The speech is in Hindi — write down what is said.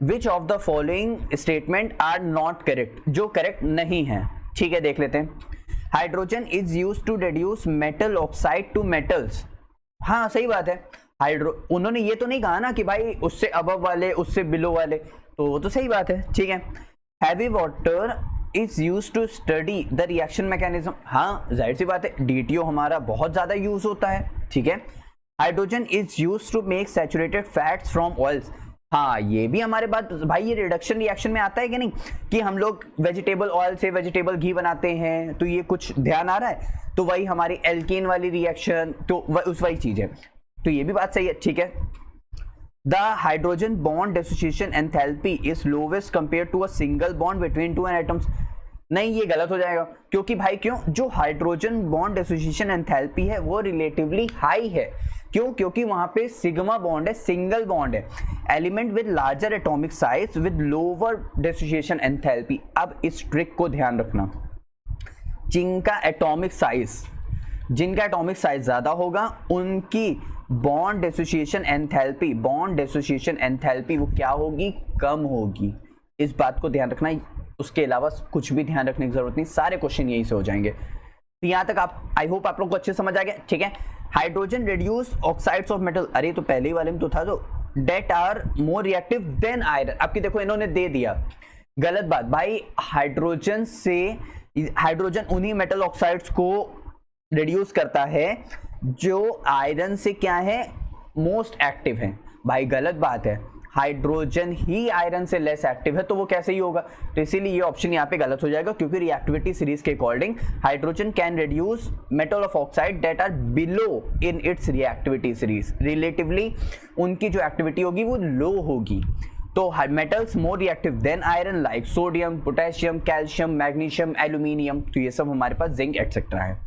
Which of the following statement are not correct, जो करेक्ट नहीं है। ठीक है, देख लेते हैं। Hydrogen is use to reduce metal oxide to metals. हाँ सही बात है। उन्होंने ये तो नहीं कहा ना कि भाई उससे अबव वाले उससे बिलो वाले, तो वो तो सही बात है। ठीक है। Heavy water is use to study the reaction mechanism. हाँ जाहिर सी बात है, डीटीओ हमारा बहुत ज्यादा यूज होता है। ठीक है। Hydrogen is use to make saturated fats from oils. हाँ ये भी हमारे बात भाई, ये रिडक्शन रिएक्शन में आता है कि नहीं, कि हम लोग वेजिटेबल ऑयल से वेजिटेबल घी बनाते हैं, तो ये कुछ ध्यान आ रहा है, तो वही हमारी एल्केन वाली रिएक्शन, तो उस वही चीज है, तो ये भी बात सही है। ठीक है। The hydrogen bond dissociation enthalpy is lowest compare to a single bond between two atoms. नहीं ये गलत हो जाएगा, क्योंकि भाई क्यों, जो हाइड्रोजन बॉन्ड डिसोसिएशन एंथैल्पी है वो रिलेटिवली हाई है। क्यों? क्योंकि वहां पे सिग्मा बॉन्ड है, सिंगल बॉन्ड है। Element with larger atomic size with lower dissociation enthalpy. अब इस ट्रिक को ध्यान रखना, जिनका एटॉमिक साइज ज्यादा होगा उनकी बॉन्ड डिसोसिएशन एंथैल्पी वो क्या होगी, कम होगी। इस बात को ध्यान रखना, उसके अलावा कुछ भी ध्यान रखने की जरूरत नहीं, सारे क्वेश्चन यहीं से हो जाएंगे। तो यहां तक आप, आई होप आप लोग को अच्छे समझ आ गया। ठीक है। Hydrogen reduce oxides of metal, अरे तो पहले ही वाले में तो था, जो that are more reactive than iron. आपकी देखो इन्होंने दे दिया, गलत बात भाई। हाइड्रोजन उन्हीं मेटल ऑक्साइड्स को रिड्यूस करता है जो आयरन से क्या है, मोस्ट एक्टिव है। भाई गलत बात है, हाइड्रोजन ही आयरन से लेस एक्टिव है, तो वो कैसे ही होगा, तो इसीलिए ये ऑप्शन यहाँ पे गलत हो जाएगा, क्योंकि रिएक्टिविटी सीरीज के according hydrogen can reduce metal of oxide that are below in its reactivity series. Relatively उनकी जो एक्टिविटी होगी वो लो होगी। तो metals more reactive than iron like sodium, potassium, calcium, magnesium, aluminium, तो ये सब हमारे पास जिंक एटसेट्रा है।